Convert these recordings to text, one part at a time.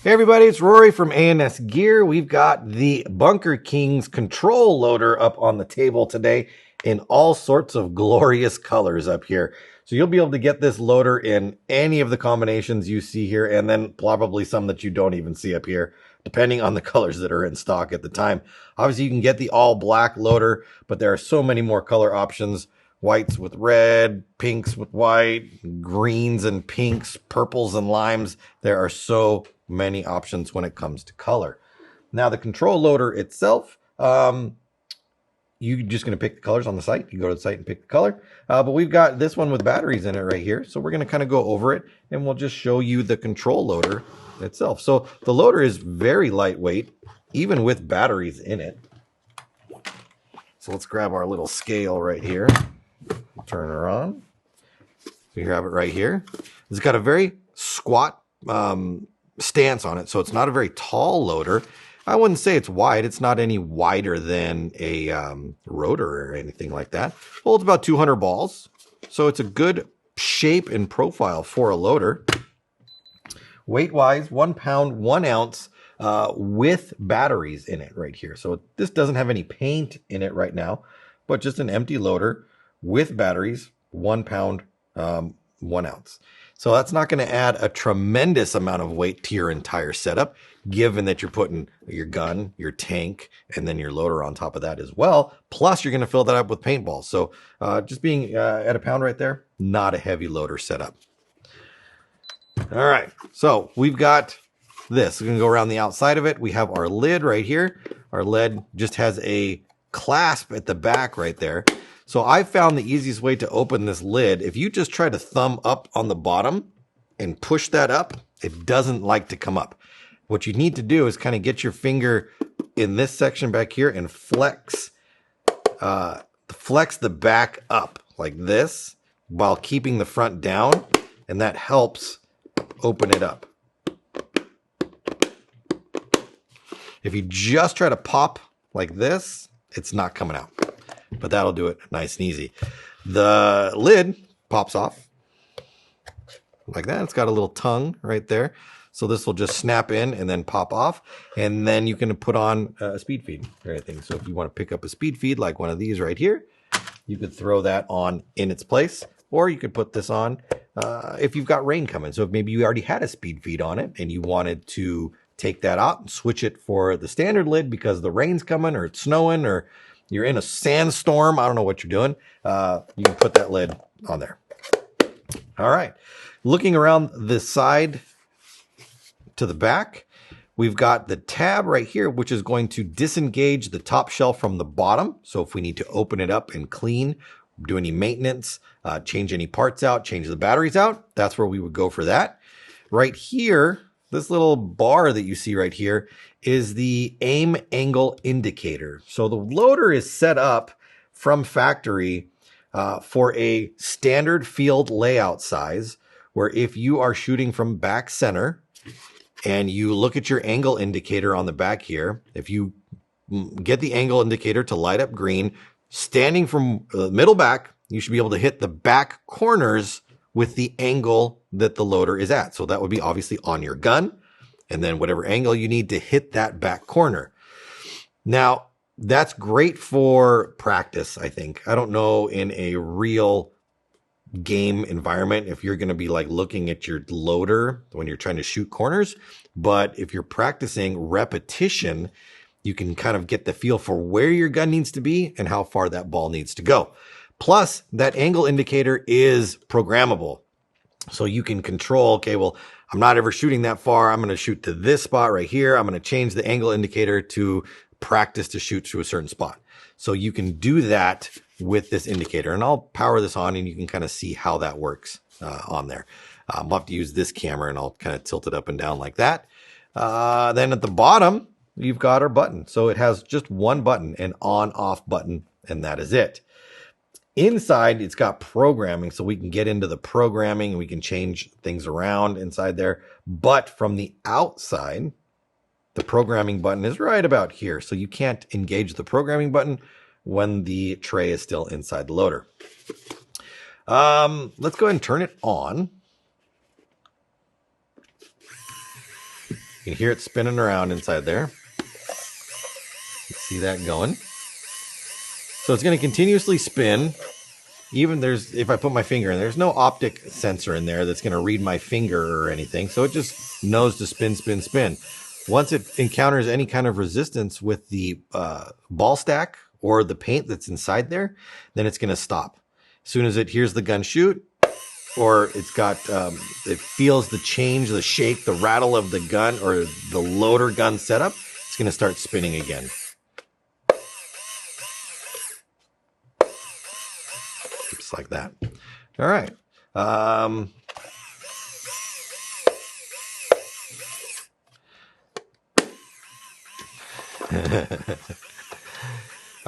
Hey everybody, it's Rory from ANSgear. We've got the Bunkerkings CTRL Loader up on the table today in all sorts of glorious colors up here. So you'll be able to get this loader in any of the combinations you see here, and then probably some that you don't even see up here, depending on the colors that are in stock at the time. Obviously, you can get the all black loader, but there are so many more color options. Whites with red, pinks with white, greens and pinks, purples and limes. There are so many options when it comes to color. Now, the control loader itself, you're just going to pick the colors on the site. You go to the site and pick the color. But we've got this one with batteries in it right here. So we're going to kind of go over it, and we'll just show you the control loader itself. So the loader is very lightweight, even with batteries in it. So let's grab our little scale right here. Turn her on. So you have it right here. It's got a very squat stance on it, so it's not a very tall loader. I wouldn't say it's wide. It's not any wider than a rotor or anything like that. Holds about 200 balls, so it's a good shape and profile for a loader. Weight-wise, 1 pound, 1 ounce with batteries in it right here. So this doesn't have any paint in it right now, but just an empty loader with batteries, 1 pound, 1 ounce. So that's not going to add a tremendous amount of weight to your entire setup, given that you're putting your gun, your tank, and then your loader on top of that as well. Plus, you're going to fill that up with paintballs. So just being at a pound right there, not a heavy loader setup. All right, so we've got this. We're going to go around the outside of it. We have our lid right here. Our lid just has a clasp at the back right there. So I found the easiest way to open this lid, if you just try to thumb up on the bottom and push that up, it doesn't like to come up. What you need to do is kind of get your finger in this section back here and flex the back up like this while keeping the front down, and that helps open it up. If you just try to pop like this, it's not coming out. But that'll do it nice and easy. The lid pops off like that. It's got a little tongue right there. So this will just snap in and then pop off. And then you can put on a speed feed or anything. So if you want to pick up a speed feed like one of these right here, you could throw that on in its place. Or you could put this on if you've got rain coming. So if maybe you already had a speed feed on it and you wanted to take that out and switch it for the standard lid because the rain's coming or it's snowing or you're in a sandstorm, I don't know what you're doing, you can put that lid on there. All right. Looking around the side to the back, we've got the tab right here, which is going to disengage the top shelf from the bottom. So if we need to open it up and clean, do any maintenance, change any parts out, change the batteries out, that's where we would go for that. Right here, this little bar that you see right here is the aim angle indicator. So the loader is set up from factory for a standard field layout size, where if you are shooting from back center and you look at your angle indicator on the back here, if you get the angle indicator to light up green, standing from middle back, you should be able to hit the back corners with the angle that the loader is at. So that would be obviously on your gun, and then whatever angle you need to hit that back corner. Now, that's great for practice, I think. I don't know in a real game environment if you're going to be like looking at your loader when you're trying to shoot corners, but if you're practicing repetition, you can kind of get the feel for where your gun needs to be and how far that ball needs to go. Plus, that angle indicator is programmable. So you can control, okay, well, I'm not ever shooting that far. I'm going to shoot to this spot right here. I'm going to change the angle indicator to practice to shoot to a certain spot. So you can do that with this indicator. And I'll power this on and you can kind of see how that works on there. I'll have to use this camera and I'll kind of tilt it up and down like that. Then at the bottom, you've got our button. So it has just one button, an on-off button, and that is it. Inside, it's got programming, so we can get into the programming and we can change things around inside there. But from the outside, the programming button is right about here. So you can't engage the programming button when the tray is still inside the loader. Let's go ahead and turn it on. can hear it spinning around inside there. You see that going. So it's going to continuously spin. Even if I put my finger in, there's no optic sensor in there that's going to read my finger or anything. So it just knows to spin, spin, spin. Once it encounters any kind of resistance with the ball stack or the paint that's inside there, then it's going to stop. As soon as it hears the gun shoot, or it's got, it feels the change, the shake, the rattle of the gun or the loader gun setup, it's going to start spinning again. Just like that. All right. I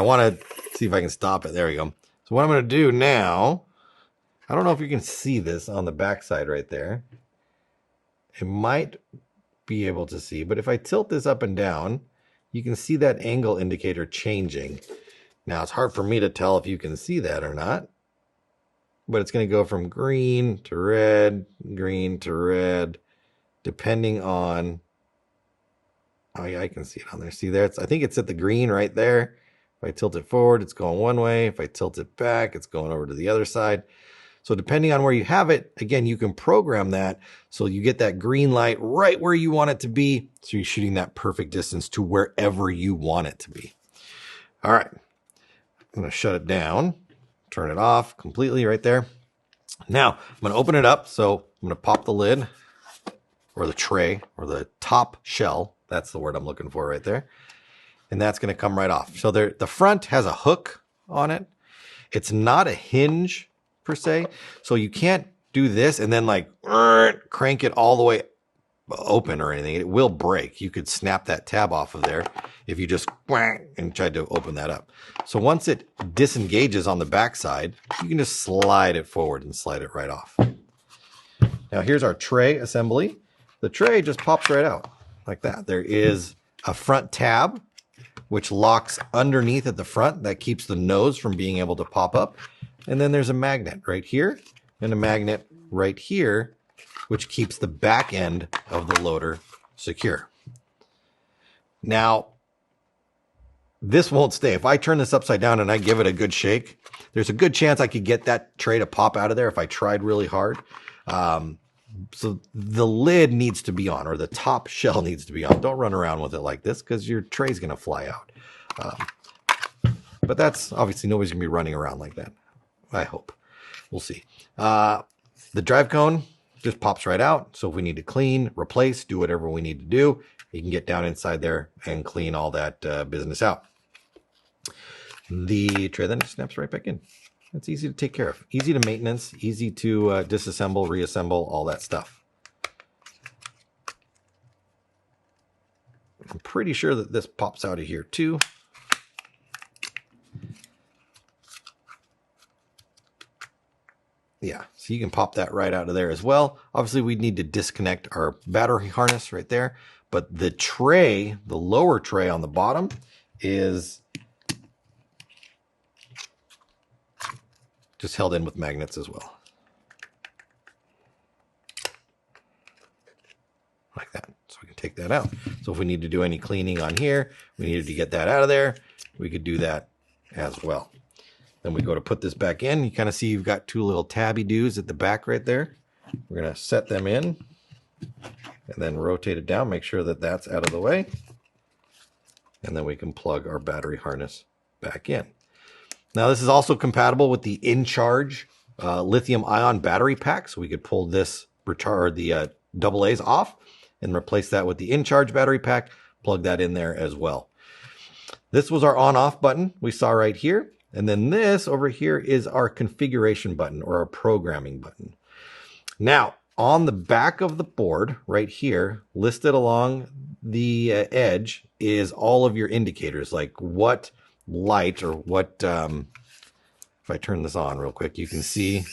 want to see if I can stop it. There we go. So what I'm going to do now, I don't know if you can see this on the back side right there. It might be able to see, but if I tilt this up and down, you can see that angle indicator changing. Now it's hard for me to tell if you can see that or not, but it's going to go from green to red, depending on, oh yeah, I can see it on there. See there, I think it's at the green right there. If I tilt it forward, it's going one way. If I tilt it back, it's going over to the other side. So depending on where you have it, again, you can program that so you get that green light right where you want it to be. So you're shooting that perfect distance to wherever you want it to be. All right, I'm going to shut it down, turn it off completely right there. Now I'm going to open it up. So I'm going to pop the lid or the tray or the top shell. That's the word I'm looking for right there. And that's going to come right off. So there, the front has a hook on it. It's not a hinge per se. So you can't do this and then like crank it all the way open or anything. It will break. You could snap that tab off of there if you just and tried to open that up. So once it disengages on the back side, you can just slide it forward and slide it right off. Now here's our tray assembly. The tray just pops right out like that. There is a front tab which locks underneath at the front. That keeps the nose from being able to pop up. And then there's a magnet right here and a magnet right here, which keeps the back end of the loader secure. Now, this won't stay. If I turn this upside down and I give it a good shake, there's a good chance I could get that tray to pop out of there if I tried really hard. So the lid needs to be on, or the top shell needs to be on. Don't run around with it like this because your tray's going to fly out. But that's obviously nobody's going to be running around like that. I hope. We'll see. The drive cone just pops right out. So if we need to clean, replace, do whatever we need to do, you can get down inside there and clean all that business out. The tray then snaps right back in. It's easy to take care of. Easy to maintenance, easy to disassemble, reassemble, all that stuff. I'm pretty sure that this pops out of here too. Yeah, so you can pop that right out of there as well. Obviously, we need to disconnect our battery harness right there. But the tray, the lower tray on the bottom, is just held in with magnets as well. Like that. So we can take that out. So if we need to do any cleaning on here, we needed to get that out of there, we could do that as well. Then we go to put this back in. You kind of see you've got two little tabby doos at the back right there. We're going to set them in and then rotate it down, make sure that that's out of the way. And then we can plug our battery harness back in. Now this is also compatible with the InCharge lithium ion battery pack. So we could pull this the AA's off and replace that with the InCharge battery pack, plug that in there as well. This was our on-off button we saw right here. And then this over here is our configuration button or our programming button. Now, on the back of the board right here, listed along the edge is all of your indicators, like what light or what, if I turn this on real quick, you can see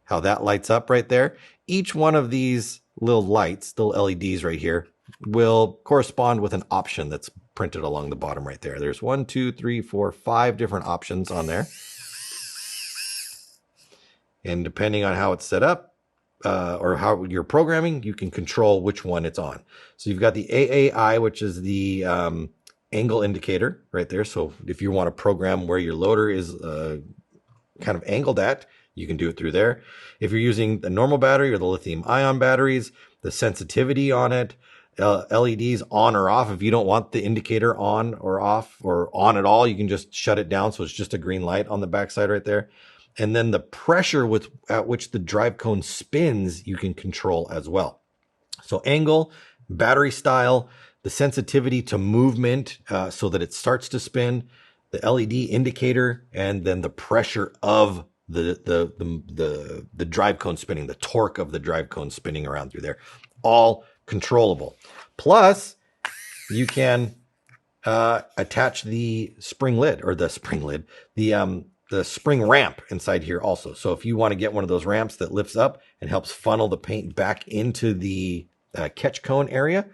how that lights up right there. Each one of these little lights, little LEDs right here, will correspond with an option that's printed along the bottom right there. There's 1, 2, 3, 4, 5 different options on there. And depending on how it's set up, or how you're programming, you can control which one it's on. So you've got the AAI, which is the angle indicator right there. So if you want to program where your loader is kind of angled at, you can do it through there. If you're using the normal battery or the lithium ion batteries, the sensitivity on it, LEDs on or off. If you don't want the indicator on or off or on at all, you can just shut it down. So it's just a green light on the backside right there. And then the pressure at which the drive cone spins, you can control as well. So angle, battery style, the sensitivity to movement so that it starts to spin, the LED indicator, and then the pressure of the drive cone spinning, the torque of the drive cone spinning around through there, all controllable. Plus, you can attach the spring lid or the spring ramp inside here also. So if you want to get one of those ramps that lifts up and helps funnel the paint back into the catch cone area,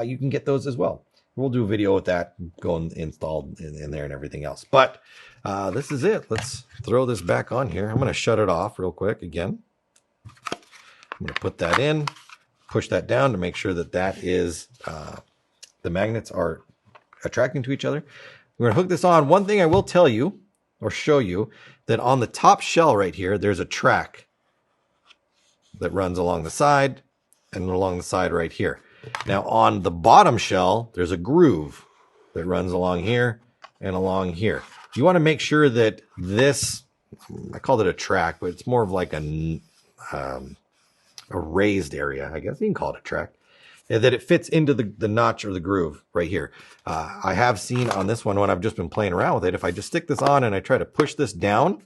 you can get those as well. We'll do a video with that going installed in there and everything else. But this is it. Let's throw this back on here. I'm going to shut it off real quick again. I'm going to put that in, push that down to make sure that that is, the magnets are attracting to each other. We're going to hook this on. One thing I will tell you or show you that on the top shell right here, there's a track that runs along the side and along the side right here. Now on the bottom shell, there's a groove that runs along here and along here. You want to make sure that this, I called it a track, but it's more of like a raised area, I guess you can call it a track, that it fits into the notch or the groove right here. I have seen on this one when I've just been playing around with it, if I just stick this on and I try to push this down,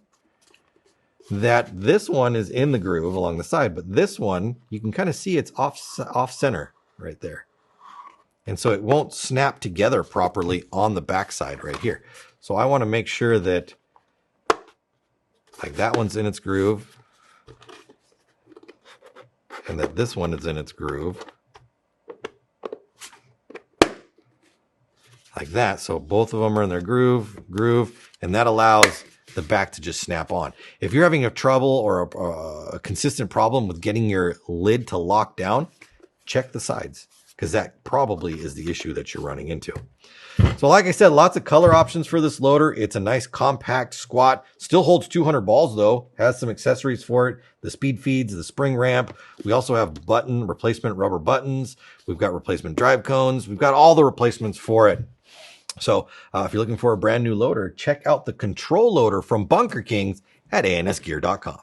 that this one is in the groove along the side, but this one, you can kind of see it's off center right there. And so it won't snap together properly on the backside right here. So I want to make sure that like that one's in its groove and that this one is in its groove. Like that. So both of them are in their groove, and that allows the back to just snap on. If you're having a trouble or a consistent problem with getting your lid to lock down, check the sides, because that probably is the issue that you're running into. So like I said, lots of color options for this loader. It's a nice compact squat, still holds 200 balls though, has some accessories for it, the speed feeds, the spring ramp. We also have button replacement rubber buttons. We've got replacement drive cones. We've got all the replacements for it. So if you're looking for a brand new loader, check out the control loader from Bunkerkings at ANSgear.com.